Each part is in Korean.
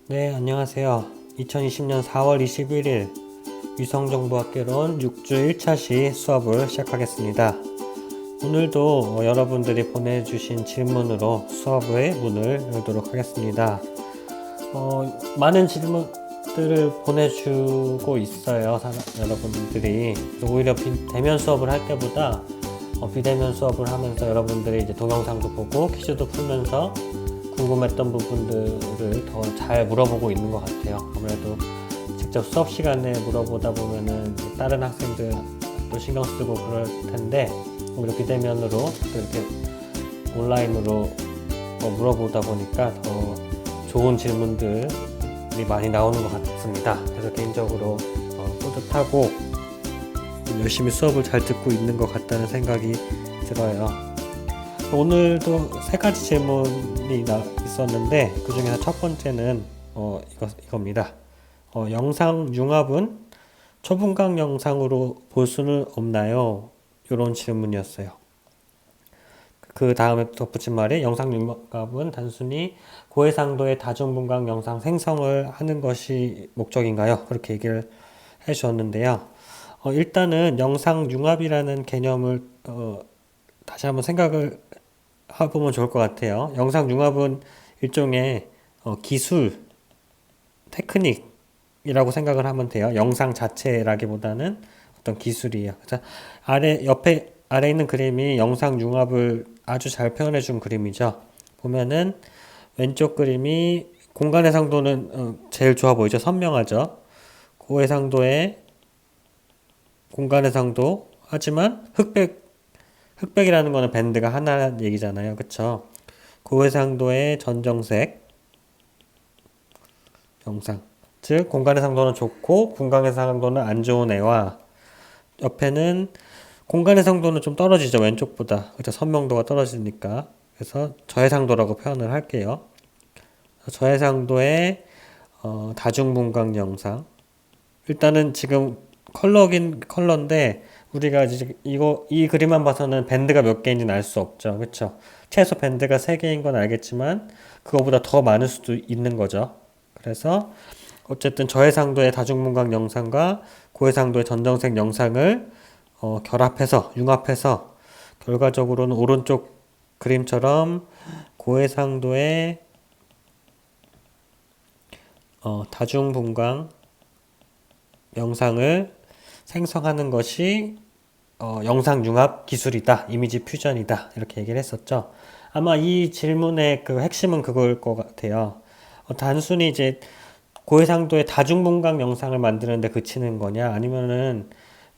네, 안녕하세요. 2020년 4월 21일 위성정보학개론 6주 1차 시 수업을 시작하겠습니다. 오늘도 여러분들이 보내주신 질문으로 수업의 문을 열도록 하겠습니다. 많은 질문들을 보내주고 있어요. 여러분들이. 오히려 대면 수업을 할 때보다 비대면 수업을 하면서 여러분들이 이제 동영상도 보고 퀴즈도 풀면서 궁금했던 부분들을 더 잘 물어보고 있는 것 같아요. 아무래도 직접 수업 시간에 물어보다 보면은 다른 학생들도 신경 쓰고 그럴 텐데 오히려 비대면으로 또 이렇게 온라인으로 물어보다 보니까 더 좋은 질문들이 많이 나오는 것 같습니다. 그래서 개인적으로 뿌듯하고 열심히 수업을 잘 듣고 있는 것 같다는 생각이 들어요. 오늘도 세 가지 질문이 있었는데 그 중에서 첫 번째는 이겁니다. 영상 융합은 초분강 영상으로 볼 수는 없나요? 이런 질문이었어요. 그 다음에 덧붙인 말이 영상 융합은 단순히 고해상도의 다중분강 영상 생성을 하는 것이 목적인가요? 그렇게 얘기를 해주셨는데요. 일단은 영상 융합이라는 개념을 다시 한번 생각을 해보면 좋을 것 같아요. 영상 융합은 일종의 기술, 테크닉이라고 생각을 하면 돼요. 영상 자체라기보다는 어떤 기술이에요. 그래서 아래 있는 그림이 영상 융합을 아주 잘 표현해 준 그림이죠. 보면은 왼쪽 그림이 공간 해상도는 제일 좋아 보이죠. 선명하죠. 고해상도의 공간 해상도 하지만 흑백이라는 거는 밴드가 하나라는 얘기잖아요. 그쵸? 고해상도의 전정색 영상. 즉, 공간 해상도는 좋고, 분광 해상도는 안 좋은 애와, 옆에는 공간 해상도는 좀 떨어지죠. 왼쪽보다. 그쵸? 선명도가 떨어지니까. 그래서 저해상도라고 표현을 할게요. 저해상도의 다중분광 영상. 일단은 지금 컬러긴 컬러인데, 우리가 이제 이 그림만 봐서는 밴드가 몇 개인지는 알 수 없죠. 그쵸? 최소 밴드가 3개인 건 알겠지만, 그거보다 더 많을 수도 있는 거죠. 그래서, 어쨌든 저해상도의 다중분광 영상과 고해상도의 전정색 영상을 결합해서, 융합해서, 결과적으로는 오른쪽 그림처럼 고해상도의 다중분광 영상을 생성하는 것이 영상 융합 기술이다, 이미지 퓨전이다 이렇게 얘기를 했었죠. 아마 이 질문의 그 핵심은 그걸 것 같아요. 단순히 이제 고해상도의 다중분광 영상을 만드는데 그치는 거냐, 아니면은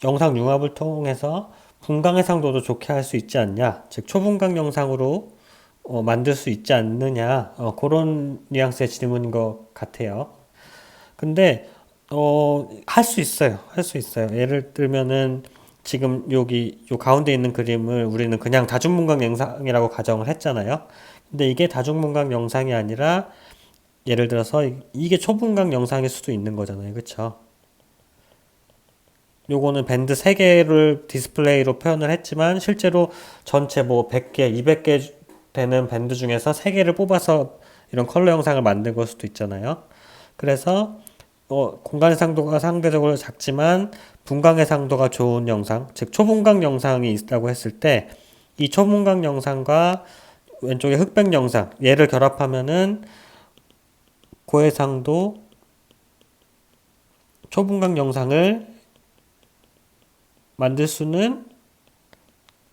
영상 융합을 통해서 분광 해상도도 좋게 할 수 있지 않냐, 즉 초분광 영상으로 만들 수 있지 않느냐, 그런 뉘앙스의 질문인 것 같아요. 근데 할 수 있어요. 할 수 있어요. 예를 들면은 지금 여기 요 가운데 있는 그림을 우리는 그냥 다중분광 영상이라고 가정을 했잖아요. 근데 이게 다중분광 영상이 아니라 예를 들어서 이게 초분광 영상일 수도 있는 거잖아요. 그쵸? 요거는 밴드 3개를 디스플레이로 표현을 했지만 실제로 전체 뭐 100개, 200개 되는 밴드 중에서 3개를 뽑아서 이런 컬러 영상을 만든 걸 수도 있잖아요. 그래서 공간 해상도가 상대적으로 작지만 분광 해상도가 좋은 영상, 즉 초분광 영상이 있다고 했을 때 이 초분광 영상과 왼쪽에 흑백 영상 얘를 결합하면은 고해상도 초분광 영상을 만들 수는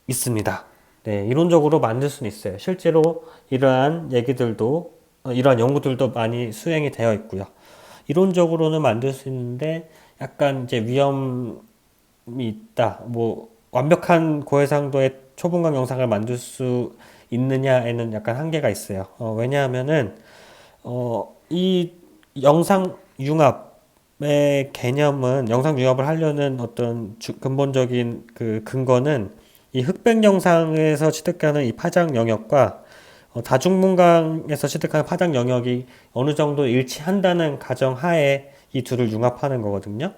있습니다. 네, 이론적으로 만들 수는 있어요. 실제로 이러한 연구들도 많이 수행이 되어 있고요. 이론적으로는 만들 수 있는데 약간 이제 위험이 있다. 뭐 완벽한 고해상도의 초분광 영상을 만들 수 있느냐에는 약간 한계가 있어요. 왜냐하면은 이 영상 융합의 개념은 영상 융합을 하려는 어떤 근본적인 그 근거는 이 흑백 영상에서 취득하는 이 파장 영역과 다중분광에서 취득하는 파장 영역이 어느 정도 일치한다는 가정하에 이 둘을 융합하는 거거든요.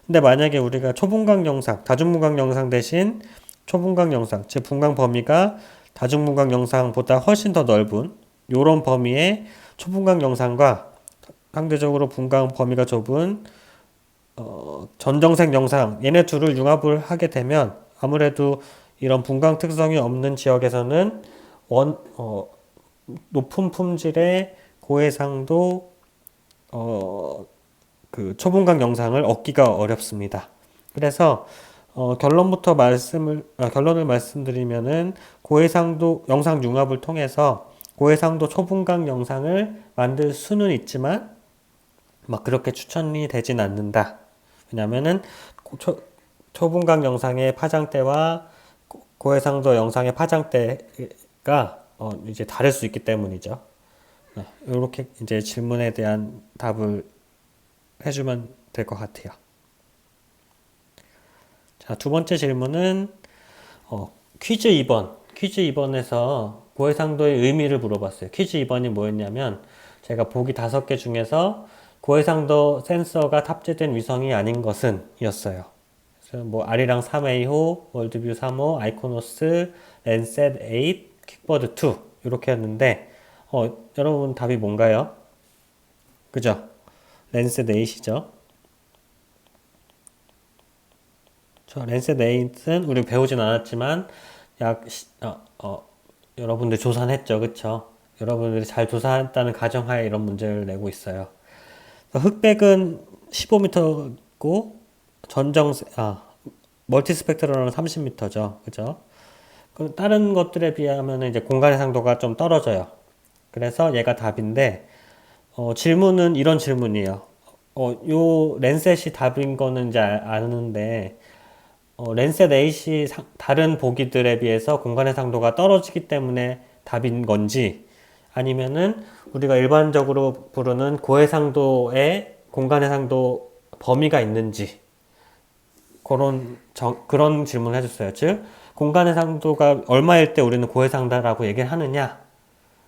근데 만약에 우리가 초분광 영상, 다중분광 영상 대신 초분광 영상, 즉 분광 범위가 다중분광 영상보다 훨씬 더 넓은 요런 범위의 초분광 영상과 상대적으로 분광 범위가 좁은 전정색 영상 얘네 둘을 융합을 하게 되면 아무래도 이런 분광 특성이 없는 지역에서는 높은 품질의 고해상도 그 초분광 영상을 얻기가 어렵습니다. 그래서 결론을 말씀드리면은 고해상도 영상 융합을 통해서 고해상도 초분광 영상을 만들 수는 있지만 막 그렇게 추천이 되진 않는다. 왜냐면은 초분광 영상의 파장대와 고해상도 영상의 파장대가 이제 다를 수 있기 때문이죠. 네, 이렇게 이제 질문에 대한 답을 해주면 될 것 같아요. 자, 두 번째 질문은 퀴즈 2번. 퀴즈 2번에서 고해상도의 의미를 물어봤어요. 퀴즈 2번이 뭐였냐면 제가 보기 5개 중에서 고해상도 센서가 탑재된 위성이 아닌 것은 이었어요. 그래서 뭐 아리랑 3A호, 월드뷰 3호, 아이코노스, 랜셋 8, 킥버드 2 이렇게 했는데 여러분 답이 뭔가요? 그죠? 랜셋 8이죠. 저 랜셋 8은 우리 배우진 않았지만 여러분들 조사했죠, 그쵸? 여러분들이 잘 조사했다는 가정하에 이런 문제를 내고 있어요. 흑백은 15m고 멀티스펙트럴은 30m죠. 그죠? 다른 것들에 비하면 이제 공간의 상도가 좀 떨어져요. 그래서 얘가 답인데, 질문은 이런 질문이에요. 요 랜셋이 답인 거는 이제 아는데, 랜셋 8이 다른 보기들에 비해서 공간의 상도가 떨어지기 때문에 답인 건지, 아니면은 우리가 일반적으로 부르는 고해상도에 공간해상도 범위가 있는지 그런 질문을 해줬어요. 즉 공간해상도가 얼마일 때 우리는 고해상도라고 얘기를 하느냐,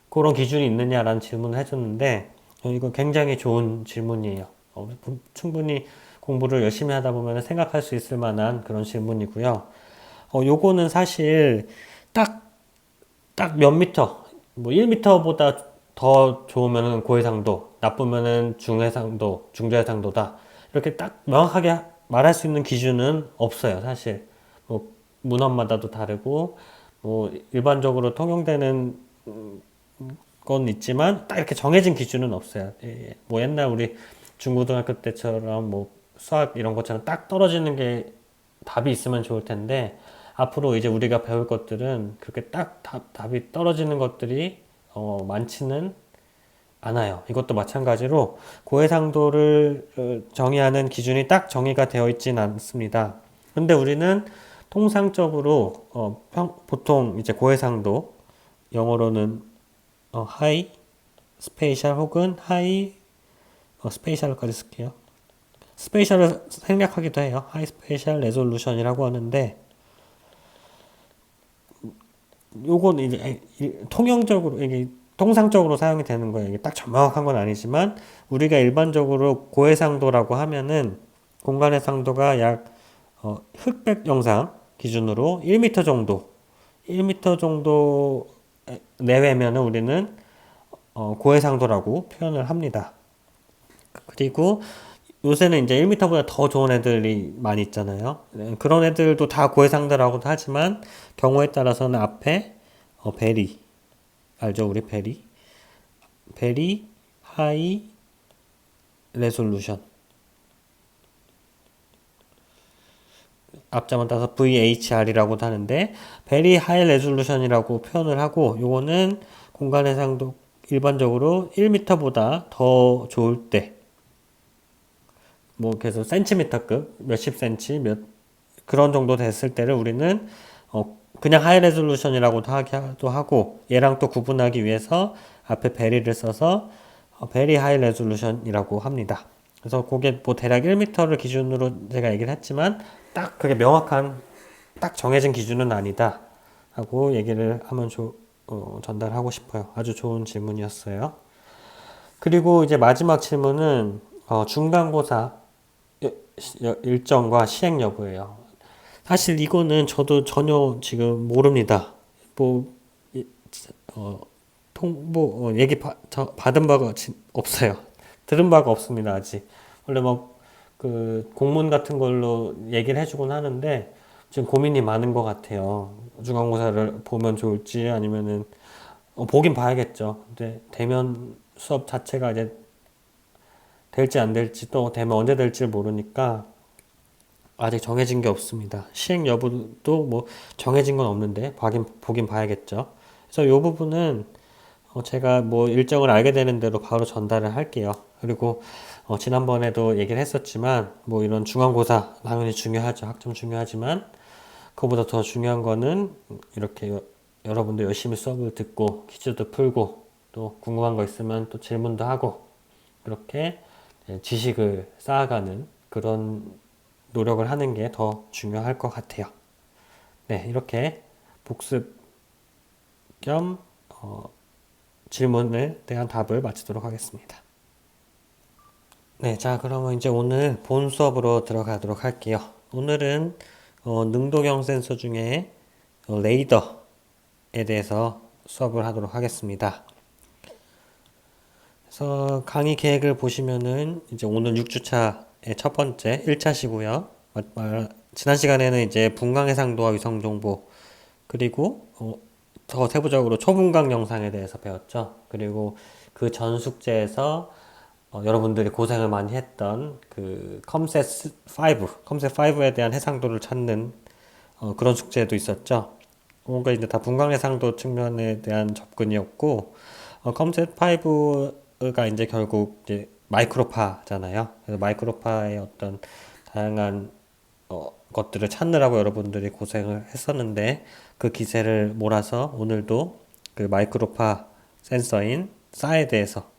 그런 기준이 있느냐라는 질문을 해줬는데 이거 굉장히 좋은 질문이에요. 충분히 공부를 열심히 하다 보면 생각할 수 있을 만한 그런 질문이고요. 요거는 사실 딱 몇 미터, 뭐 1미터보다 더 좋으면 고해상도, 나쁘면은 중해상도, 중저해상도다. 이렇게 딱 명확하게 말할 수 있는 기준은 없어요, 사실. 뭐 문헌마다도 다르고, 뭐 일반적으로 통용되는 건 있지만 딱 이렇게 정해진 기준은 없어요. 뭐 옛날 우리 중고등학교 때처럼 뭐 수학 이런 것처럼 딱 떨어지는 게 답이 있으면 좋을 텐데 앞으로 이제 우리가 배울 것들은 그렇게 딱 답이 떨어지는 것들이 많지는 않아요. 이것도 마찬가지로 고해상도를 정의하는 기준이 딱 정의가 되어 있지는 않습니다. 근데 우리는 통상적으로 보통 이제 고해상도 영어로는 하이 스페이셜 혹은 하이 스페이셜까지 쓸게요. 스페이셜을 생략하기도 해요. 하이 스페이셜 레졸루션이라고 하는데 요건 이제 통용적으로 이게 통상적으로 사용이 되는 거예요. 이게 딱 정확한 건 아니지만 우리가 일반적으로 고해상도라고 하면은 공간해상도가 약 흑백 영상 기준으로 1m 정도 1m 정도 내외면은 우리는 고해상도라고 표현을 합니다. 그리고 요새는 이제 1m보다 더 좋은 애들이 많이 있잖아요. 그런 애들도 다 고해상도라고도 하지만 경우에 따라서는 앞에 베리 알죠? 우리 베리 하이 레솔루션 앞자만 따서 VHR이라고도 하는데 베리 하이 레솔루션이라고 표현을 하고 요거는 공간 해상도 일반적으로 1m보다 더 좋을 때 뭐 그래서 센티미터급 몇십 센치 그런 정도 됐을 때를 우리는 그냥 하이 레졸루션이라고도 하기도 하고 얘랑 또 구분하기 위해서 앞에 베리를 써서 베리 하이 레졸루션이라고 합니다. 그래서 그게 뭐 대략 1m를 기준으로 제가 얘기를 했지만 딱 그게 명확한 딱 정해진 기준은 아니다 하고 얘기를 하면 전달하고 싶어요. 아주 좋은 질문이었어요. 그리고 이제 마지막 질문은 중간고사 일정과 시행 여부예요. 사실 이거는 저도 전혀 지금 모릅니다. 뭐, 얘기 받은 바가 없어요. 들은 바가 없습니다, 아직. 원래 뭐 그 공문 같은 걸로 얘기를 해주곤 하는데 지금 고민이 많은 것 같아요. 중간고사를 보면 좋을지 아니면은 보긴 봐야겠죠. 근데 대면 수업 자체가 이제 될지 안 될지 또 되면 언제 될지 모르니까 아직 정해진 게 없습니다. 시행 여부도 뭐 정해진 건 없는데 보긴 봐야겠죠. 그래서 이 부분은 제가 뭐 일정을 알게 되는 대로 바로 전달을 할게요. 그리고 지난번에도 얘기를 했었지만 뭐 이런 중간고사 당연히 중요하죠. 학점 중요하지만 그거보다 더 중요한 거는 이렇게 여러분들 열심히 수업을 듣고 퀴즈도 풀고 또 궁금한 거 있으면 또 질문도 하고 그렇게 지식을 쌓아가는 그런 노력을 하는 게 더 중요할 것 같아요. 네, 이렇게 복습 겸 질문에 대한 답을 마치도록 하겠습니다. 네, 자, 그러면 이제 오늘 본 수업으로 들어가도록 할게요. 오늘은 능동형 센서 중에 레이더에 대해서 수업을 하도록 하겠습니다. 그래서 강의 계획을 보시면은 이제 오늘 6주차의 첫 번째 1차시고요. 지난 시간에는 이제 분광해상도와 위성정보 그리고 더 세부적으로 초분광 영상에 대해서 배웠죠. 그리고 그 전 숙제에서 여러분들이 고생을 많이 했던 그 컴셋5에 대한 해상도를 찾는 그런 숙제도 있었죠. 뭔가 이제 다 분광해상도 측면에 대한 접근이었고 컴셋5가 이제 결국 이제 마이크로파잖아요. 그래서 마이크로파의 어떤 다양한 것들을 찾느라고 여러분들이 고생을 했었는데 그 기세를 몰아서 오늘도 그 마이크로파 센서인 싸에 대해서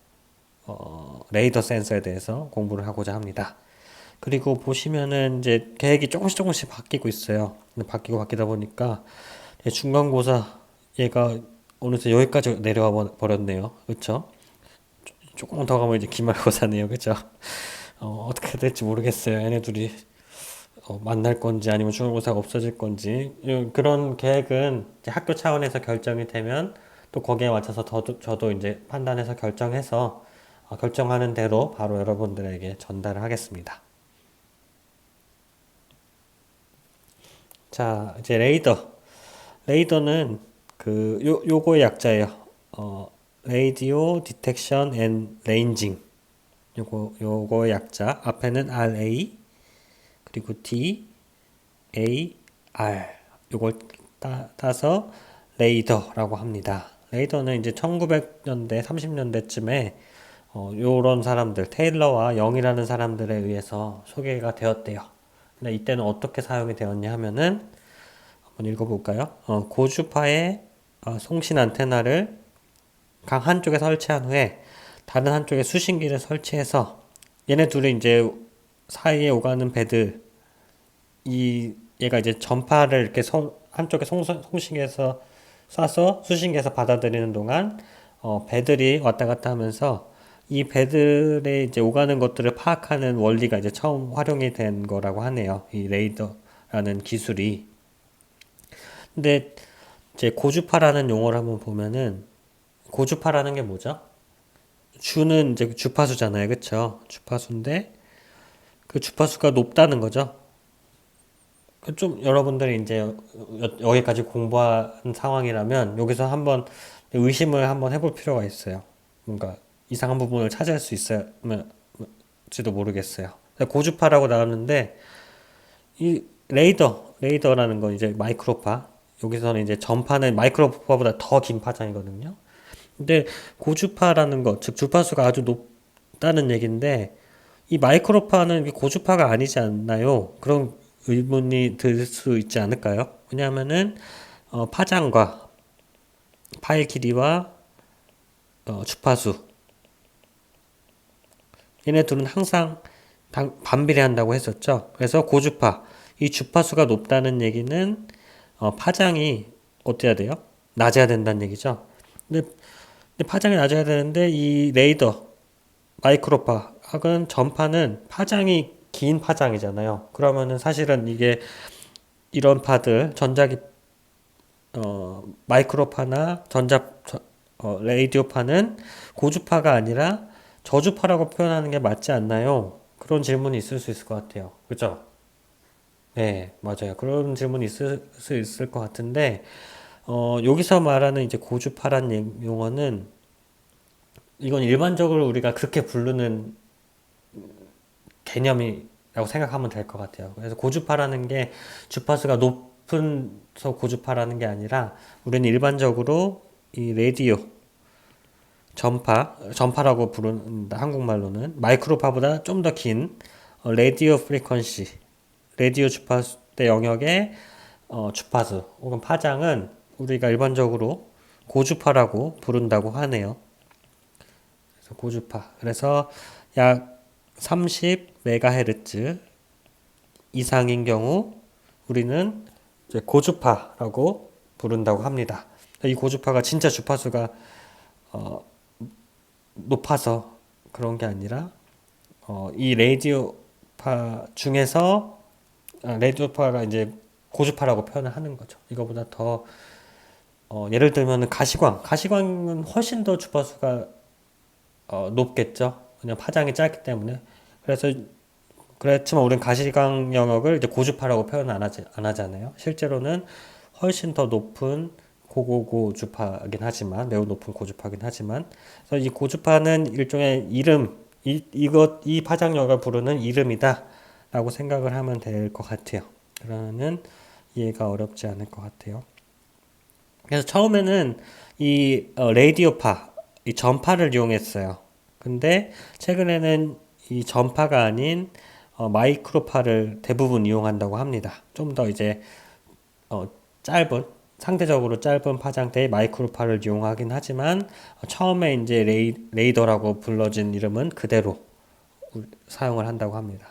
레이더 센서에 대해서 공부를 하고자 합니다. 그리고 보시면은 이제 계획이 조금씩 바뀌고 있어요. 근데 바뀌다 보니까 중간고사 얘가 어느새 여기까지 내려와 버렸네요. 그쵸? 조금 더 가면 이제 기말고사네요. 그쵸? 어떻게 될지 모르겠어요. 얘네들이 만날 건지 아니면 중간고사가 없어질 건지 그런 계획은 이제 학교 차원에서 결정이 되면 또 거기에 맞춰서 저도 이제 판단해서 결정해서 결정하는 대로 바로 여러분들에게 전달을 하겠습니다. 자, 이제 레이더는 요거의 약자예요. Radio Detection and Ranging. 요거의 약자. 앞에는 RA, 그리고 D, A, R. 요걸 따서 레이더라고 합니다. 레이더는 이제 1900년대, 30년대쯤에 요런 사람들, 테일러와 영이라는 사람들에 의해서 소개가 되었대요. 근데 이때는 어떻게 사용이 되었냐 하면은 한번 읽어볼까요? 고주파의 송신 안테나를 강 한쪽에 설치한 후에 다른 한쪽에 수신기를 설치해서 얘네 둘이 이제 사이에 오가는 배들 얘가 이제 전파를 이렇게 한쪽에 송신기에서 쏴서 수신기에서 받아들이는 동안 배들이 왔다 갔다 하면서 이 배들의 이제 오가는 것들을 파악하는 원리가 이제 처음 활용이 된 거라고 하네요. 이 레이더라는 기술이. 근데 이제 고주파라는 용어를 한번 보면은 고주파라는 게 뭐죠? 주는 이제 주파수잖아요. 그쵸? 주파수인데 그 주파수가 높다는 거죠. 좀 여러분들이 이제 여기까지 공부한 상황이라면 여기서 한번 의심을 한번 해볼 필요가 있어요. 뭔가 이상한 부분을 찾을 수 있을지도 모르겠어요. 고주파라고 나왔는데 이 레이더라는 건 이제 마이크로파. 여기서는 이제 전파는 마이크로파보다 더 긴 파장이거든요. 근데 고주파라는 것, 즉 주파수가 아주 높다는 얘기인데 이 마이크로파는 고주파가 아니지 않나요? 그런 의문이 들 수 있지 않을까요? 왜냐하면은 파장과 파일 길이와 주파수 얘네 둘은 항상 반비례한다고 했었죠. 그래서 고주파 이 주파수가 높다는 얘기는 파장이 어때야 돼요? 낮아야 된다는 얘기죠. 근데 파장이 낮아야 되는데 이 레이더 마이크로파학은 전파는 파장이 긴 파장이잖아요. 그러면은 사실은 이게 이런 파들 마이크로파나 라디오파는 고주파가 아니라 저주파라고 표현하는 게 맞지 않나요? 그런 질문이 있을 수 있을 것 같아요. 그죠? 네, 맞아요. 그런 질문이 있을 수 있을 것 같은데, 여기서 말하는 이제 고주파란 용어는, 이건 일반적으로 우리가 그렇게 부르는 개념이라고 생각하면 될 것 같아요. 그래서 고주파라는 게 주파수가 높은서 고주파라는 게 아니라, 우리는 일반적으로 이 라디오, 전파라고 부른다, 한국말로는. 마이크로파보다 좀 더 긴, 라디오 프리퀀시, 라디오 주파수대 영역의 주파수 혹은 파장은 우리가 일반적으로 고주파라고 부른다고 하네요. 그래서 고주파. 그래서 약 30MHz 이상인 경우 우리는 이제 고주파라고 부른다고 합니다. 이 고주파가 진짜 주파수가 높아서 그런 게 아니라 이 라디오파 중에서 라디오파가 이제 고주파라고 표현을 하는 거죠. 이거보다 더 예를 들면 가시광은 훨씬 더 주파수가 높겠죠. 그냥 파장이 짧기 때문에. 그래서 그렇지만 우리는 가시광 영역을 이제 고주파라고 표현 안 하잖아요. 실제로는 훨씬 더 높은 고고고 주파긴 하지만, 매우 높은 고주파긴 하지만, 그래서 이 고주파는 일종의 이름, 이 파장력을 부르는 이름이다라고 생각을 하면 될 것 같아요. 그러면은 이해가 어렵지 않을 것 같아요. 그래서 처음에는 이 라디오파, 이 전파를 이용했어요. 근데 최근에는 이 전파가 아닌 마이크로파를 대부분 이용한다고 합니다. 좀 더 이제 짧은, 상대적으로 짧은 파장대의 마이크로파를 이용하긴 하지만 처음에 이제 레이더라고 불러진 이름은 그대로 사용을 한다고 합니다.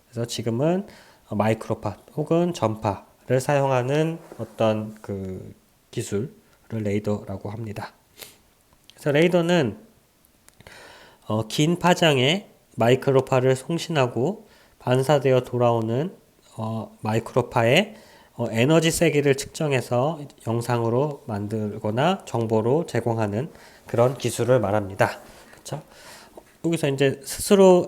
그래서 지금은 마이크로파 혹은 전파를 사용하는 어떤 그 기술을 레이더라고 합니다. 그래서 레이더는 긴 파장의 마이크로파를 송신하고 반사되어 돌아오는 마이크로파의 에너지 세기를 측정해서 영상으로 만들거나 정보로 제공하는 그런 기술을 말합니다. 그렇죠? 여기서 이제 스스로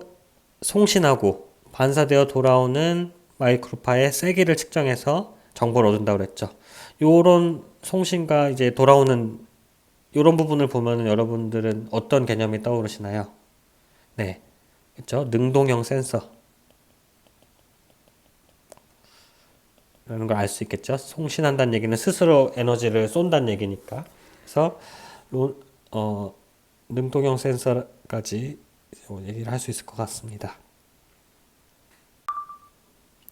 송신하고 반사되어 돌아오는 마이크로파의 세기를 측정해서 정보를 얻는다고 그랬죠. 요런 송신과 이제 돌아오는 요런 부분을 보면 여러분들은 어떤 개념이 떠오르시나요? 네. 그렇죠? 능동형 센서. 라는 걸 알 수 있겠죠. 송신한다는 얘기는 스스로 에너지를 쏜다는 얘기니까. 그래서 능동형 센서까지 얘기를 할 수 있을 것 같습니다.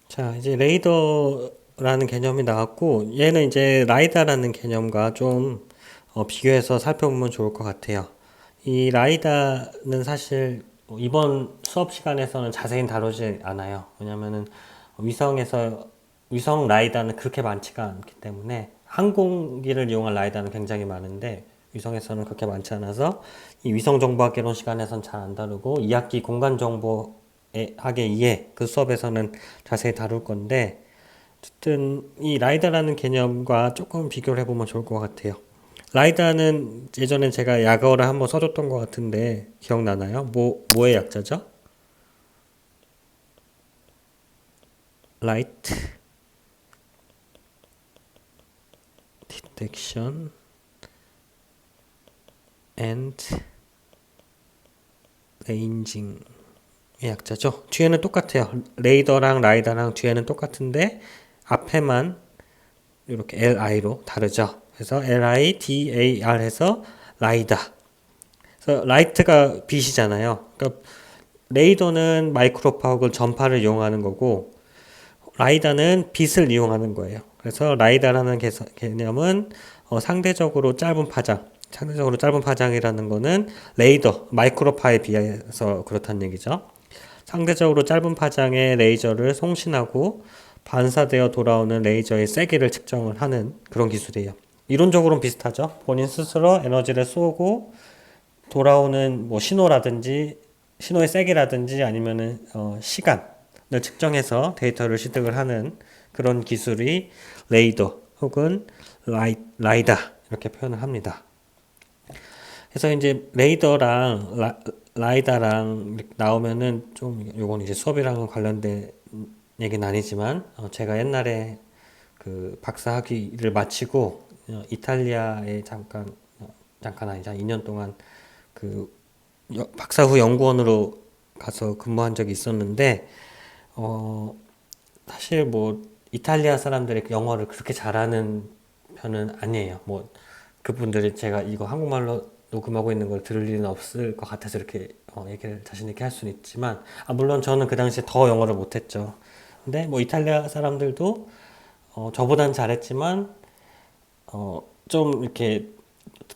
자, 이제 레이더라는 개념이 나왔고, 얘는 이제 라이다라는 개념과 좀 비교해서 살펴보면 좋을 것 같아요. 이 라이다는 사실 이번 수업 시간에서는 자세히 다루지 않아요. 왜냐면은 위성 라이다는 그렇게 많지가 않기 때문에, 항공기를 이용한 라이다는 굉장히 많은데 위성에서는 그렇게 많지 않아서 이 위성정보학개론 시간에서는 잘 안 다루고 2학기 공간정보학의 2회 그 수업에서는 자세히 다룰 건데, 어쨌든 이 라이다라는 개념과 조금 비교를 해보면 좋을 것 같아요. 라이다는 예전에 제가 약어를 한번 써줬던 것 같은데 기억나나요? 뭐의 약자죠? Light Detection and Ranging의 약자죠. 뒤에는 똑같아요. 레이더랑 라이다랑 뒤에는 똑같은데 앞에만 이렇게 LI로 다르죠. 그래서 LIDAR 해서 라이다. 그래서 라이트가 빛이잖아요. 그러니까 레이더는 마이크로파 혹은 전파를 이용하는 거고, 라이다는 빛을 이용하는 거예요. 그래서 라이다라는 개념은 상대적으로 짧은 파장이라는 거는 레이더, 마이크로파에 비해서 그렇다는 얘기죠. 상대적으로 짧은 파장의 레이저를 송신하고 반사되어 돌아오는 레이저의 세기를 측정을 하는 그런 기술이에요. 이론적으로는 비슷하죠. 본인 스스로 에너지를 쏘고 돌아오는 뭐 신호의 세기라든지 아니면은 시간을 측정해서 데이터를 취득을 하는 그런 기술이 레이더 혹은 라이다 이렇게 표현을 합니다. 그래서 이제 레이더랑 라이다랑 이렇게 나오면은 좀 요건 이제 수업이랑 관련된 얘기는 아니지만 제가 옛날에 그 박사 학위를 마치고 이탈리아에 잠깐 아니죠. 2년 동안 그 박사 후 연구원으로 가서 근무한 적이 있었는데 어 사실 뭐 이탈리아 사람들이 영어를 그렇게 잘하는 편은 아니에요. 뭐 그분들이 제가 이거 한국말로 녹음하고 있는 걸 들을 일은 없을 것 같아서 이렇게 얘기를 자신 있게 할 수는 있지만 물론 저는 그 당시에 더 영어를 못했죠. 근데 뭐 이탈리아 사람들도 저보단 잘했지만 좀 이렇게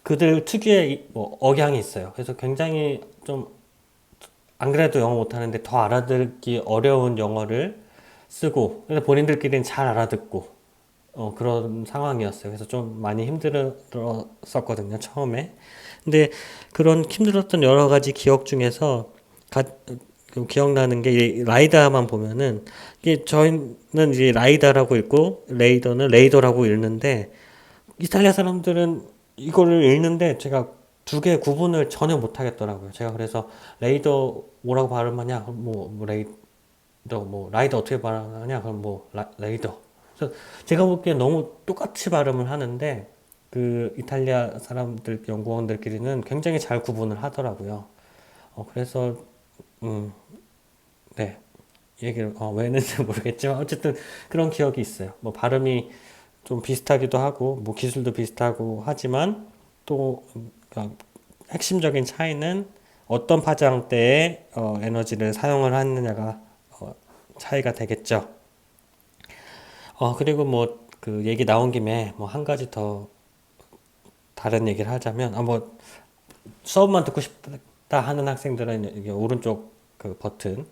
그들 특유의 뭐 억양이 있어요. 그래서 굉장히 좀 안 그래도 영어 못하는데 더 알아듣기 어려운 영어를 쓰고 그래서 본인들끼리는 잘 알아듣고 그런 상황이었어요. 그래서 좀 많이 힘들었었거든요, 처음에. 근데 그런 힘들었던 여러 가지 기억 중에서 기억나는 게 이 라이다만 보면은 이게 저희는 이제 라이다라고 읽고 레이더는 레이더라고 읽는데 이탈리아 사람들은 이거를 읽는데 제가 두 개 구분을 전혀 못 하겠더라고요. 제가 그래서 레이더 뭐라고 발음하냐? 뭐 레이더 뭐 라이더 어떻게 발음하냐? 그럼 뭐 레이더. 그래서 제가 보기엔 너무 똑같이 발음을 하는데 그 이탈리아 사람들 연구원들끼리는 굉장히 잘 구분을 하더라고요. 그래서 네 얘기를 왜 했는지 모르겠지만 어쨌든 그런 기억이 있어요. 뭐 발음이 좀 비슷하기도 하고 뭐 기술도 비슷하고 하지만 또 핵심적인 차이는 어떤 파장대에 에너지를 사용을 하느냐가 차이가 되겠죠. 그리고 뭐 그 얘기 나온 김에 뭐 한 가지 더 다른 얘기를 하자면 뭐 수업만 듣고 싶다 하는 학생들은 이게 오른쪽 그 버튼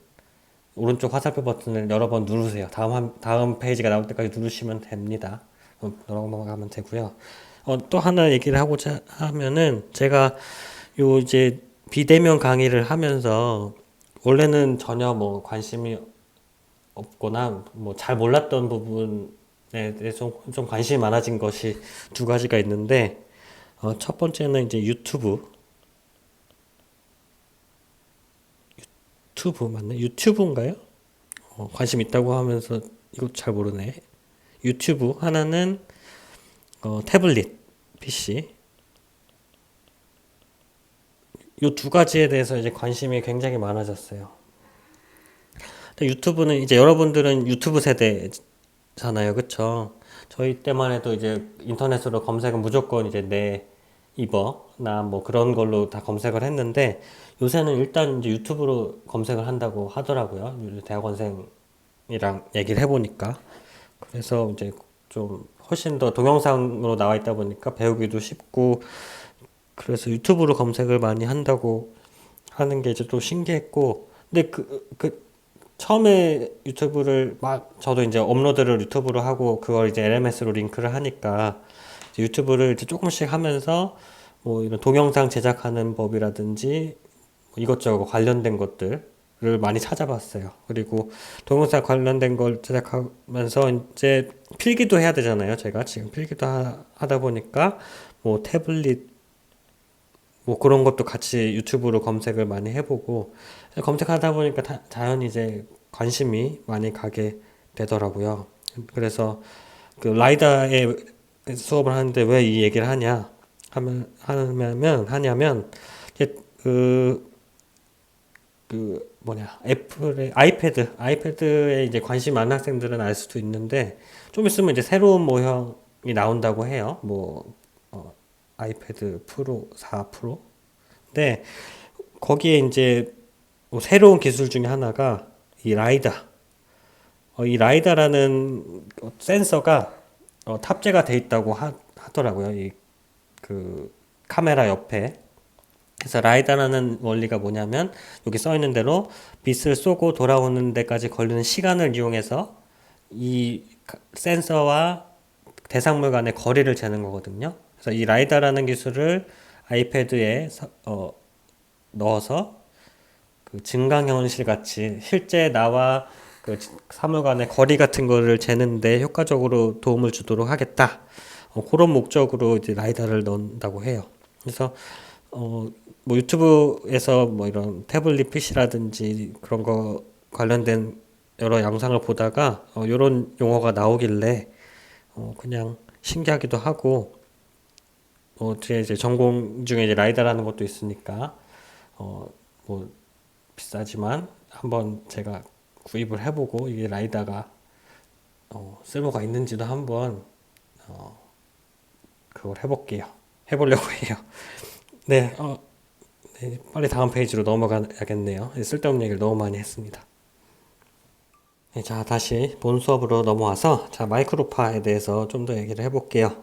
오른쪽 화살표 버튼을 여러 번 누르세요. 다음 페이지가 나올 때까지 누르시면 됩니다. 넘어가면 되고요. 또 하나 얘기를 하고자 하면은 제가 요 이제 비대면 강의를 하면서 원래는 전혀 뭐 관심이 없거나 뭐 잘 몰랐던 부분에 대해서 좀 관심이 많아진 것이 두 가지가 있는데 첫 번째는 이제 유튜브 맞나? 유튜브인가요? 관심 있다고 하면서 이거 잘 모르네. 유튜브 하나는 태블릿 PC 요 두 가지에 대해서 이제 관심이 굉장히 많아졌어요. 근데 유튜브는 이제 여러분들은 유튜브 세대잖아요, 그쵸? 저희 때만 해도 이제 인터넷으로 검색은 무조건 이제 네이버나 뭐 그런 걸로 다 검색을 했는데 요새는 일단 이제 유튜브로 검색을 한다고 하더라고요. 대학원생이랑 얘기를 해보니까. 그래서 이제 좀 훨씬 더 동영상으로 나와 있다 보니까 배우기도 쉽고 그래서 유튜브로 검색을 많이 한다고 하는 게 이제 또 신기했고 근데 처음에 유튜브를 저도 이제 업로드를 유튜브로 하고 그걸 이제 LMS로 링크를 하니까 이제 유튜브를 이제 조금씩 하면서 뭐 이런 동영상 제작하는 법이라든지 뭐 이것저것 관련된 것들을 많이 찾아봤어요. 그리고 동영상 관련된 걸 제작하면서 이제 필기도 해야 되잖아요. 제가 지금 필기도 하다 보니까 뭐 태블릿 뭐 그런 것도 같이 유튜브로 검색을 많이 해보고 검색하다 보니까 자연히 이제 관심이 많이 가게 되더라고요. 그래서 그 라이다의 수업을 하는데 왜 이 얘기를 하냐면 이제 애플의 아이패드에 이제 관심 많은 학생들은 알 수도 있는데 좀 있으면 이제 새로운 모형이 나온다고 해요. 뭐 아이패드 프로 4 프로. 근데 거기에 이제 뭐 새로운 기술 중에 하나가 이 라이다. 이 라이다라는 센서가 탑재가 돼 있다고 하더라고요. 이 그 카메라 옆에. 그래서 라이다라는 원리가 뭐냐면 여기 써 있는 대로 빛을 쏘고 돌아오는 데까지 걸리는 시간을 이용해서 이 센서와 대상물 간의 거리를 재는 거거든요. 그래서 이 라이다라는 기술을 아이패드에 넣어서 그 증강현실 같이 실제 나와 그 사물 간의 거리 같은 거를 재는데 효과적으로 도움을 주도록 하겠다. 그런 목적으로 이제 라이다를 넣는다고 해요. 그래서 뭐 유튜브에서 뭐 이런 태블릿 PC라든지 그런 거 관련된 여러 영상을 보다가 이런 용어가 나오길래 그냥 신기하기도 하고 제 이제 전공 중에 이제 라이다라는 것도 있으니까 뭐 비싸지만 한번 제가 구입을 해보고 이게 라이다가 쓸모가 있는지도 한번 그걸 해볼게요. 해보려고 해요. 네, 네, 빨리 다음 페이지로 넘어가야겠네요. 쓸데없는 얘기를 너무 많이 했습니다. 네, 자, 다시 본 수업으로 넘어와서 자, 마이크로파에 대해서 좀 더 얘기를 해볼게요.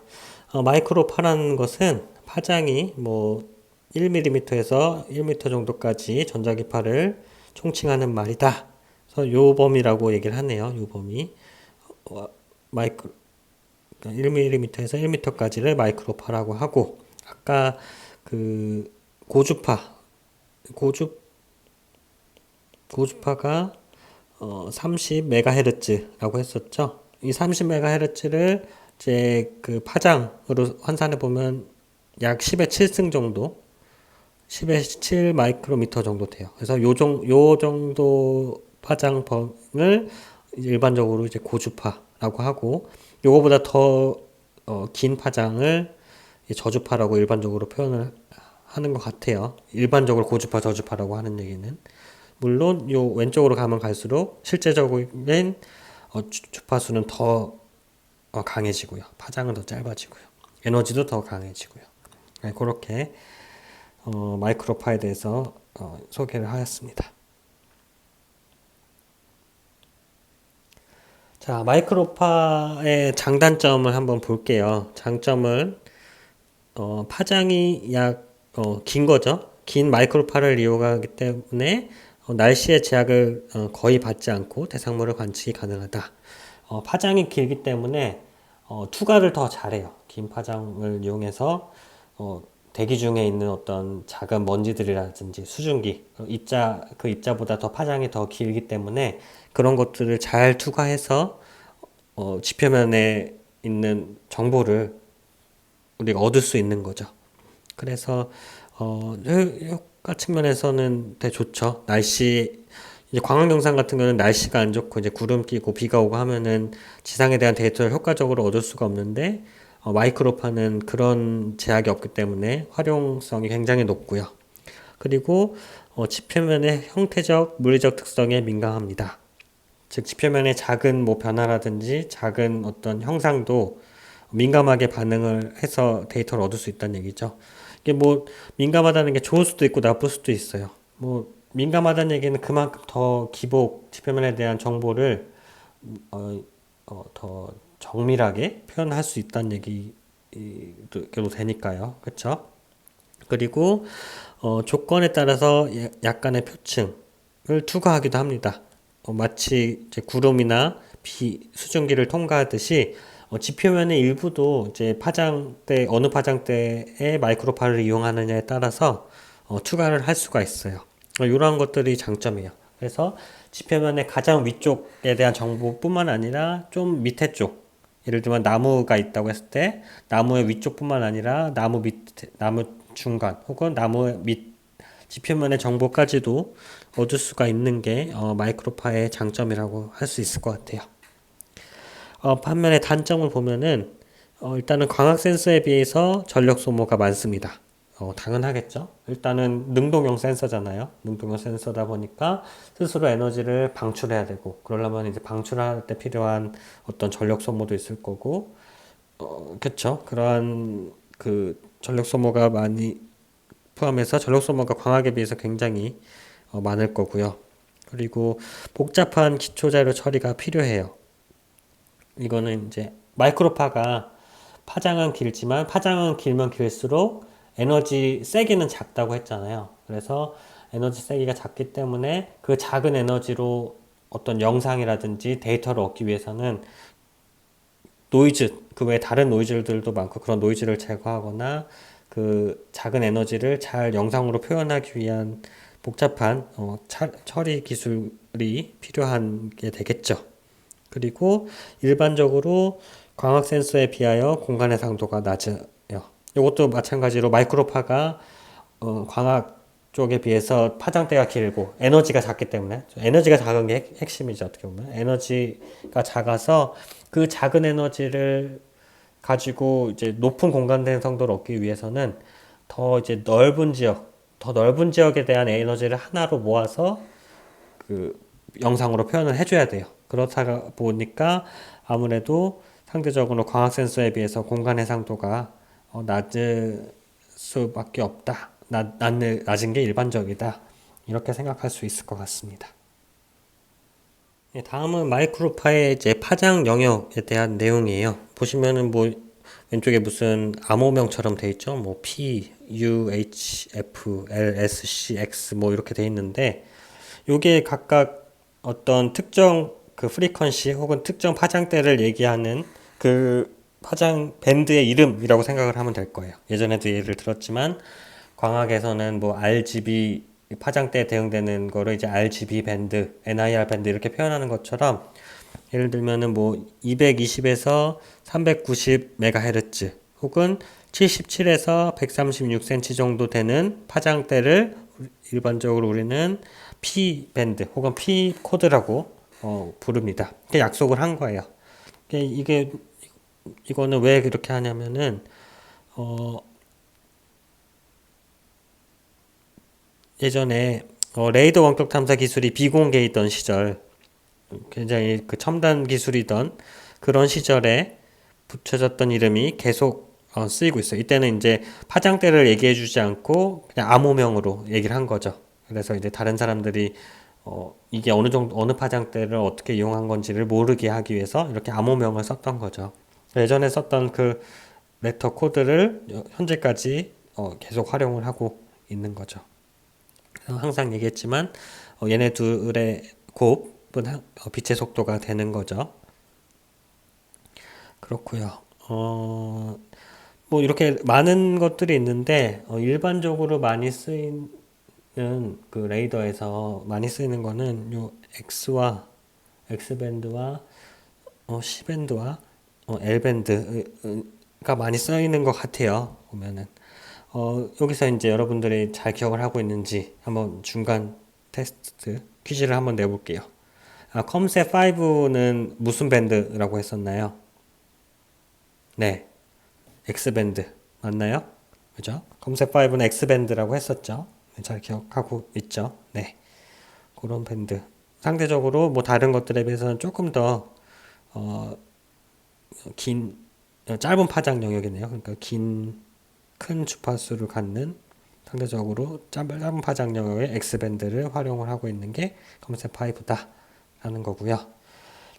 마이크로파라는 것은 파장이 뭐 1mm에서 1m 정도까지 전자기파를 총칭하는 말이다. 그래서 요범이라고 얘기를 하네요. 요범이 마이크로 1mm에서 1m까지를 마이크로파라고 하고 아까 그 고주파가 30MHz라고 했었죠. 이 30MHz를 이제 그 파장으로 환산해 보면 약 10의 7승 정도, 10의 7 마이크로미터 정도 돼요. 그래서 요 정도 파장범을 일반적으로 이제 고주파라고 하고, 요거보다 더 긴 파장을 저주파라고 일반적으로 표현을 하는 것 같아요. 일반적으로 고주파, 저주파라고 하는 얘기는. 물론 요 왼쪽으로 가면 갈수록 실제적인 주파수는 더 강해지고요. 파장은 더 짧아지고요. 에너지도 더 강해지고요. 네, 그렇게 마이크로파에 대해서 소개를 하였습니다. 자, 마이크로파의 장단점을 한번 볼게요. 장점은 파장이 긴 거죠. 긴 마이크로파를 이용하기 때문에 날씨의 제약을 거의 받지 않고 대상물을 관측이 가능하다. 파장이 길기 때문에 투과를 더 잘해요. 긴 파장을 이용해서 대기 중에 있는 어떤 작은 먼지들이라든지 수증기, 그 입자보다 더 파장이 더 길기 때문에 그런 것들을 잘 투과해서 지표면에 있는 정보를 우리가 얻을 수 있는 거죠. 그래서 효과 측면에서는 되게 좋죠. 이제 광학 영상 같은 경우는 날씨가 안 좋고 이제 구름 끼고 비가 오고 하면은 지상에 대한 데이터를 효과적으로 얻을 수가 없는데 마이크로파는 그런 제약이 없기 때문에 활용성이 굉장히 높고요. 그리고 지표면의 형태적, 물리적 특성에 민감합니다. 즉 지표면의 작은 뭐 변화라든지 작은 어떤 형상도 민감하게 반응을 해서 데이터를 얻을 수 있다는 얘기죠. 이게 뭐 민감하다는 게 좋을 수도 있고 나쁠 수도 있어요. 뭐 민감하다는 얘기는 그만큼 더 지표면에 대한 정보를 더 정밀하게 표현할 수 있다는 얘기도 되니까요. 그렇죠? 그리고 조건에 따라서 약간의 표층을 투과하기도 합니다. 마치 이제 구름이나 수증기를 통과하듯이 지표면의 일부도 이제 어느 파장대에 마이크로파를 이용하느냐에 따라서 투과를 할 수가 있어요. 이러한 것들이 장점이에요. 그래서 지표면의 가장 위쪽에 대한 정보뿐만 아니라 좀 밑에 쪽, 예를 들면 나무가 있다고 했을 때 나무의 위쪽뿐만 아니라 나무 중간 혹은 나무의 지표면의 정보까지도 얻을 수가 있는 게 마이크로파의 장점이라고 할 수 있을 것 같아요. 반면에 단점을 보면은 일단은 광학 센서에 비해서 전력 소모가 많습니다. 당연하겠죠. 일단은 능동형 센서잖아요. 능동형 센서다 보니까 스스로 에너지를 방출해야 되고 그러려면 이제 방출할 때 필요한 어떤 전력 소모도 있을 거고 그렇죠. 그러한 그 전력 소모가 많이 포함해서 전력 소모가 광학에 비해서 굉장히 많을 거고요. 그리고 복잡한 기초 자료 처리가 필요해요. 이거는 이제 마이크로파가 파장은 길면 길수록 에너지 세기는 작다고 했잖아요. 그래서 에너지 세기가 작기 때문에 그 작은 에너지로 어떤 영상이라든지 데이터를 얻기 위해서는 그 외에 다른 노이즈들도 많고 그런 노이즈를 제거하거나 그 작은 에너지를 잘 영상으로 표현하기 위한 복잡한 처리 기술이 필요한 게 되겠죠. 그리고 일반적으로 광학 센서에 비하여 공간의 상도가 낮아요. 이것도 마찬가지로 마이크로파가 광학 쪽에 비해서 파장대가 길고 에너지가 작기 때문에 에너지가 작은 게 핵심이죠. 어떻게 보면 에너지가 작아서 그 작은 에너지를 가지고 이제 높은 공간된 성도를 얻기 위해서는 더 이제 더 넓은 지역에 대한 에너지를 하나로 모아서 그 영상으로 표현을 해줘야 돼요. 그렇다 보니까 아무래도 상대적으로 광학 센서에 비해서 공간 해상도가 낮을 수밖에 없다. 낮은 게 일반적이다. 이렇게 생각할 수 있을 것 같습니다. 예, 다음은 마이크로파의 이제 파장 영역에 대한 내용이에요. 보시면은 뭐 왼쪽에 무슨 암호명처럼 돼 있죠. 뭐 P, U, H, F, L, S, C, X 뭐 이렇게 돼 있는데 요게 각각 어떤 특정 그 프리퀀시 혹은 특정 파장대를 얘기하는 그 파장 밴드의 이름이라고 생각을 하면 될 거예요. 예전에도 예를 들었지만 광학에서는 뭐 RGB 파장대에 대응되는 거를 이제 RGB 밴드, NIR 밴드 이렇게 표현하는 것처럼 예를 들면은 뭐 220에서 390MHz 혹은 77에서 136cm 정도 되는 파장대를 일반적으로 우리는 P 밴드 혹은 P 코드라고 부릅니다. 이게 약속을 한 거예요. 이거는 왜 그렇게 하냐면은 예전에 레이더 원격 탐사 기술이 비공개이던 시절 굉장히 그 첨단 기술이던 그런 시절에 붙여졌던 이름이 계속 쓰이고 있어요. 이때는 이제 파장대를 얘기해 주지 않고 그냥 암호명으로 얘기를 한 거죠. 그래서 이제 다른 사람들이 이게 어느 파장대를 어떻게 이용한 건지를 모르게 하기 위해서 이렇게 암호명을 썼던 거죠. 예전에 썼던 그 레터 코드를 현재까지 계속 활용을 하고 있는 거죠. 항상 얘기했지만 얘네 둘의 곱은 빛의 속도가 되는 거죠. 그렇고요. 뭐 이렇게 많은 것들이 있는데 일반적으로 많이 쓰이는 그 레이더에서 많이 쓰이는 거는 요 X와 X밴드와 C밴드와 L밴드가 많이 쓰이는 것 같아요. 보면은 여기서 이제 여러분들이 잘 기억을 하고 있는지 한번 중간 테스트 퀴즈를 한번 내볼게요. 컴셋 5는 무슨 밴드라고 했었나요? 네, X밴드 맞나요? 그죠? 컴셋 5는 X밴드라고 했었죠. 잘 기억하고 있죠? 네, 그런 밴드. 상대적으로 뭐 다른 것들에 비해서는 조금 더 긴, 짧은 파장 영역이네요. 그러니까 큰 주파수를 갖는 상대적으로 짧은 파장 영역의 X밴드를 활용을 하고 있는 게 컴셋 5다 라는 거고요.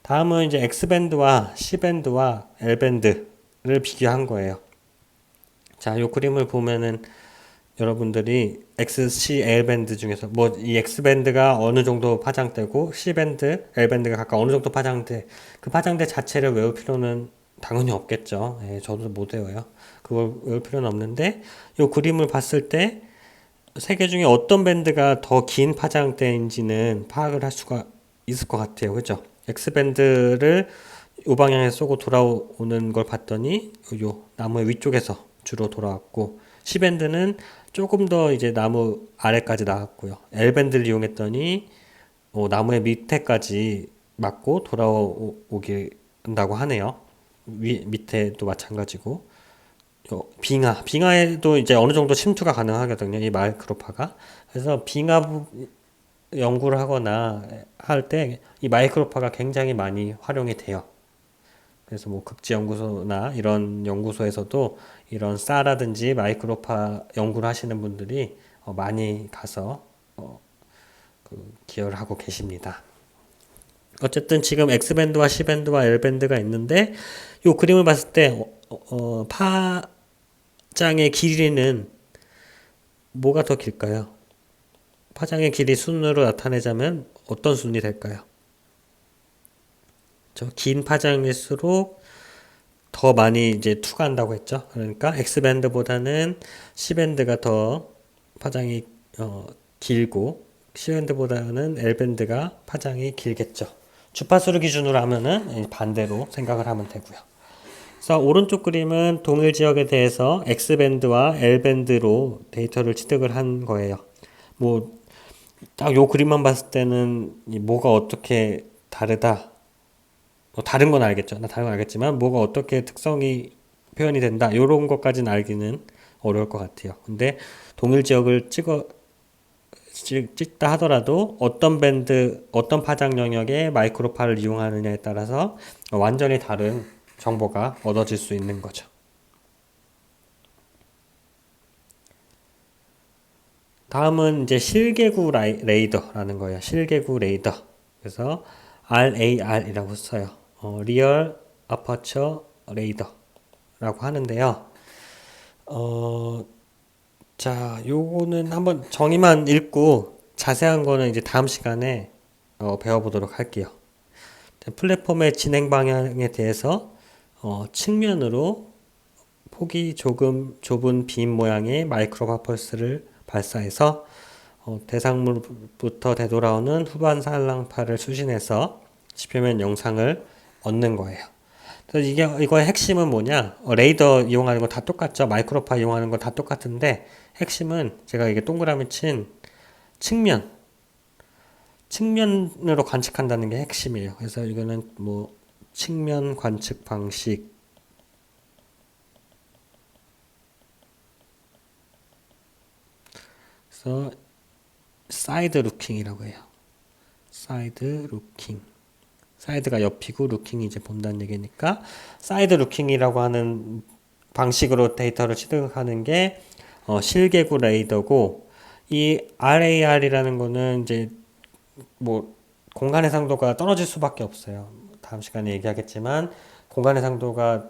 다음은 이제 X밴드와 C밴드와 L밴드를 비교한 거예요. 자, 요 그림을 보면은 여러분들이 X, C, L밴드 중에서 뭐 이 X밴드가 어느 정도 파장대고 C밴드, L밴드가 각각 어느 정도 파장대 그 파장대 자체를 외울 필요는 당연히 없겠죠. 예, 저도 못 외워요. 그걸 외울 필요는 없는데 요 그림을 봤을 때 세 개 중에 어떤 밴드가 더 긴 파장대인지는 파악을 할 수가 있을 것 같아요. 그죠? X밴드를 요 방향에 쏘고 돌아오는 걸 봤더니 요 나무의 위쪽에서 주로 돌아왔고 C밴드는 조금 더 이제 나무 아래까지 나왔고요. L밴드를 이용했더니 나무의 밑에까지 맞고 돌아오게 한다고 하네요. 밑에도 마찬가지고 빙하에도 이제 어느 정도 침투가 가능하거든요. 이 마이크로파가. 그래서 빙하 연구를 하거나 할 때 이 마이크로파가 굉장히 많이 활용이 돼요. 그래서 뭐 극지연구소나 이런 연구소에서도 이런 쌀라든지 마이크로파 연구를 하시는 분들이 많이 가서 기여를 하고 계십니다. 어쨌든 지금 X밴드와 C밴드와 L밴드가 있는데 이 그림을 봤을 때 파장의 길이는 뭐가 더 길까요? 파장의 길이 순으로 나타내자면 어떤 순이 될까요? 긴 파장일수록 더 많이 이제 투과한다고 했죠. 그러니까 X밴드보다는 C밴드가 더 파장이 길고 C밴드보다는 L밴드가 파장이 길겠죠. 주파수를 기준으로 하면은 반대로 생각을 하면 되고요. 그래서 오른쪽 그림은 동일 지역에 대해서 X밴드와 L밴드로 데이터를 취득을 한 거예요. 뭐, 딱 요 그림만 봤을 때는 뭐가 어떻게 다르다. 뭐 다른 건 알겠죠. 나 다른 건 알겠지만 뭐가 어떻게 특성이 표현이 된다. 요런 것까지는 알기는 어려울 것 같아요. 근데 동일 지역을 찍다 하더라도 어떤 밴드, 어떤 파장 영역에 마이크로파를 이용하느냐에 따라서 완전히 다른 정보가 얻어질 수 있는 거죠. 다음은 이제 실개구 레이더라는 거예요. 실개구 레이더. 그래서 RAR이라고 써요. 리얼 아퍼처 레이더라고 하는데요. 자, 요거는 한번 정의만 읽고 자세한 거는 이제 다음 시간에 배워보도록 할게요. 플랫폼의 진행 방향에 대해서 측면으로 폭이 조금 좁은 빔 모양의 마이크로바 펄스를 발사해서 대상물부터 되돌아오는 후반 산랑파를 수신해서 지표면 영상을 얻는 거예요. 그래서 이거의 핵심은 뭐냐? 레이더 이용하는 거 다 똑같죠. 마이크로파 이용하는 거 다 똑같은데 핵심은 제가 이게 동그라미 친 측면으로 관측한다는 게 핵심이에요. 그래서 이거는 뭐 측면 관측 방식, 그래서 사이드 루킹이라고 해요. 사이드 루킹. 사이드가 옆이고 루킹이 이제 본다는 얘기니까 사이드 루킹이라고 하는 방식으로 데이터를 취득하는 게 실개구 레이더고, 이 RAR이라는 거는 이제 뭐 공간 해상도가 떨어질 수밖에 없어요. 다음 시간에 얘기하겠지만 공간 해상도가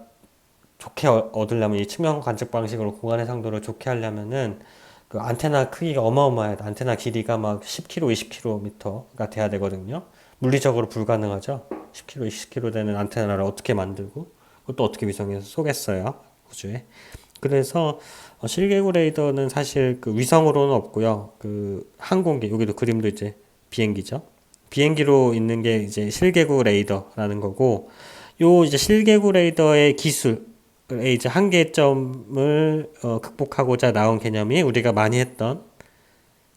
좋게 얻으려면, 이 측면 관측 방식으로 공간 해상도를 좋게 하려면은 그 안테나 크기가 어마어마해요. 안테나 길이가 막 10km, 20km가 돼야 되거든요. 물리적으로 불가능하죠. 10km, 20km 되는 안테나를 어떻게 만들고 그것도 어떻게 위성에서 쏘겠어요, 우주에. 그래서 실개구 레이더는 사실 그 위성으로는 없고요. 그 항공기, 여기도 그림도 이제 비행기죠. 비행기로 있는 게 이제 실개구 레이더라는 거고, 요 이제 실개구 레이더의 기술의 이제 한계점을 극복하고자 나온 개념이 우리가 많이 했던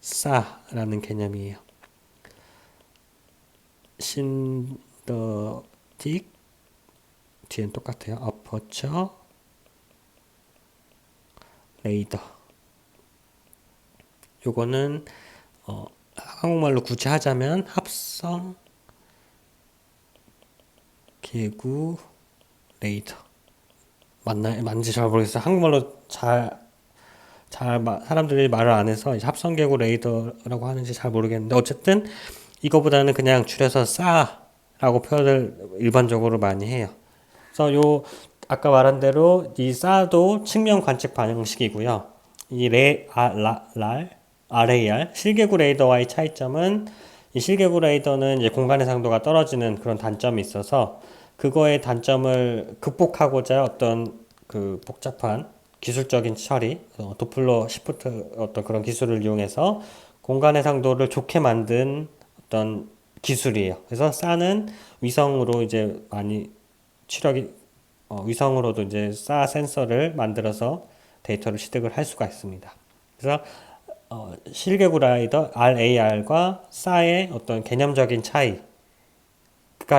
SA라는 개념이에요. 신더틱, 뒤엔 똑같아요. 어퍼처 레이더. 요거는 한국말로 굳이 하자면 합성 개구 레이더. 맞는지 잘 모르겠어요. 한국말로 사람들이 말을 안 해서 이제 합성 개구 레이더라고 하는지 잘 모르겠는데, 어쨌든 이거보다는 그냥 줄여서 싸라고 표현을 일반적으로 많이 해요. 그래서 아까 말한 대로 이 싸도 측면 관측 방식이고요. 이 RAR, 실개구 레이더와의 차이점은, 이 실개구 레이더는 이제 공간 해상도가 떨어지는 그런 단점이 있어서 그거의 단점을 극복하고자 어떤 그 복잡한 기술적인 처리, 도플러 시프트 어떤 그런 기술을 이용해서 공간 해상도를 좋게 만든 어떤 기술이에요. 그래서 싸는 위성으로 이제 많이 위성으로도 이제 싸 센서를 만들어서 데이터를 취득을 할 수가 있습니다. 그래서 실개구 라이더 RAR과 싸의 어떤 개념적인 차이가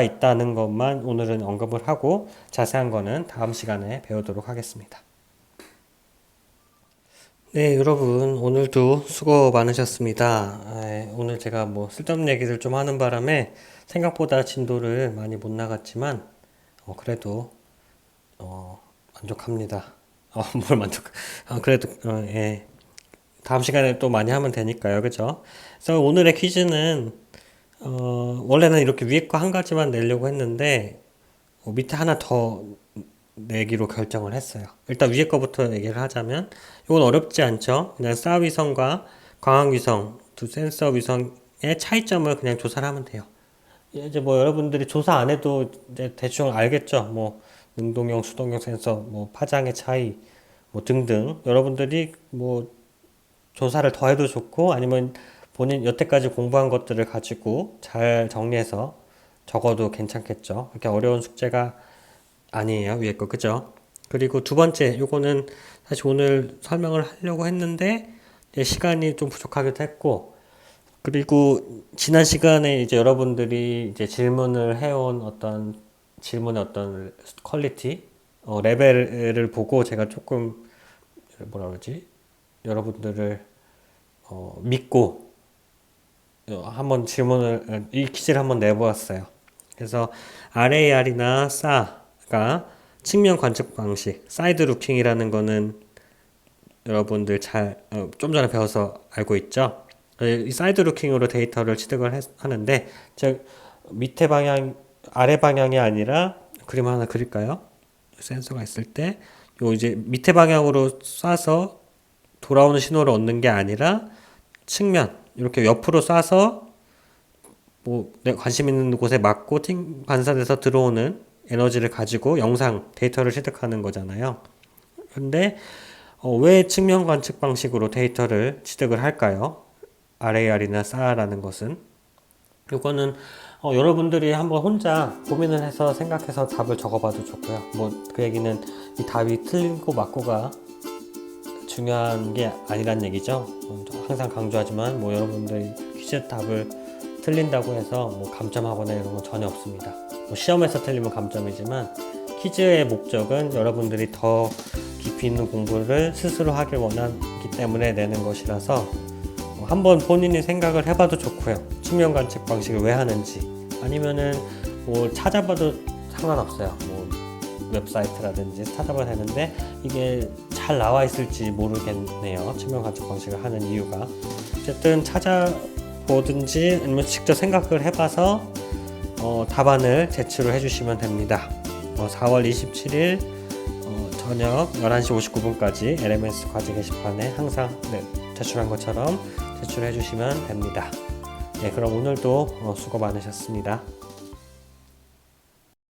있다는 것만 오늘은 언급을 하고, 자세한 거는 다음 시간에 배우도록 하겠습니다. 네, 여러분, 오늘도 수고 많으셨습니다. 오늘 제가 뭐 쓸데없는 얘기를 좀 하는 바람에 생각보다 진도를 많이 못 나갔지만, 그래도, 만족합니다. 뭘 그래도, 예. 다음 시간에 또 많이 하면 되니까요. 그죠? 그래서 오늘의 퀴즈는, 원래는 이렇게 위에 거 한 가지만 내려고 했는데, 밑에 하나 더 내기로 결정을 했어요. 일단 위에 거부터 얘기를 하자면, 이건 어렵지 않죠? 그냥 쌀위성과 광학위성, 두 센서 위성의 차이점을 그냥 조사를 하면 돼요. 이제 뭐 여러분들이 조사 안 해도 이제 대충 알겠죠? 뭐, 능동형, 수동형 센서, 뭐, 파장의 차이, 뭐 등등. 여러분들이 뭐, 조사를 더 해도 좋고, 아니면 본인 여태까지 공부한 것들을 가지고 잘 정리해서 적어도 괜찮겠죠. 그렇게 어려운 숙제가 아니에요. 위에 거 그죠? 그리고 두 번째 요거는 사실 오늘 설명을 하려고 했는데 이제 시간이 좀 부족하기도 했고, 그리고 지난 시간에 이제 여러분들이 이제 질문을 해온 어떤 질문의 어떤 퀄리티, 레벨을 보고 제가 조금 뭐라 그러지? 여러분들을 믿고 한번 이 퀴즈를 한번 내보았어요. 그래서 RAR이나 SA가 측면 관측 방식, 사이드 루킹이라는 거는 여러분들 좀 전에 배워서 알고 있죠? 이 사이드 루킹으로 데이터를 취득을 하는데, 즉, 아래 방향이 아니라, 그림 하나 그릴까요? 센서가 있을 때, 이제 밑에 방향으로 쏴서 돌아오는 신호를 얻는 게 아니라, 측면, 이렇게 옆으로 쏴서, 내 관심 있는 곳에 맞고 반사돼서 들어오는 에너지를 가지고 데이터를 취득하는 거잖아요. 근데, 왜 측면 관측 방식으로 데이터를 취득을 할까요? RAR이나 SAR라는 것은 이거는 여러분들이 한번 혼자 고민을 해서 생각해서 답을 적어봐도 좋고요. 그 얘기는 이 답이 틀리고 맞고가 중요한 게 아니란 얘기죠. 항상 강조하지만 여러분들이 퀴즈 답을 틀린다고 해서 감점하거나 이런 건 전혀 없습니다. 시험에서 틀리면 감점이지만 퀴즈의 목적은 여러분들이 더 깊이 있는 공부를 스스로 하길 원하기 때문에 내는 것이라서 한번 본인이 생각을 해봐도 좋고요. 측면 관측 방식을 왜 하는지, 아니면은 찾아봐도 상관없어요. 웹사이트라든지 찾아봐야 되는데 이게 잘 나와 있을지 모르겠네요. 측면 관측 방식을 하는 이유가. 어쨌든 찾아보든지 아니면 직접 생각을 해봐서 답안을 제출을 해주시면 됩니다. 4월 27일 저녁 11시 59분까지 LMS 과제 게시판에 항상 제출한 것처럼 제출해 주시면 됩니다. 네, 그럼 오늘도 수고 많으셨습니다.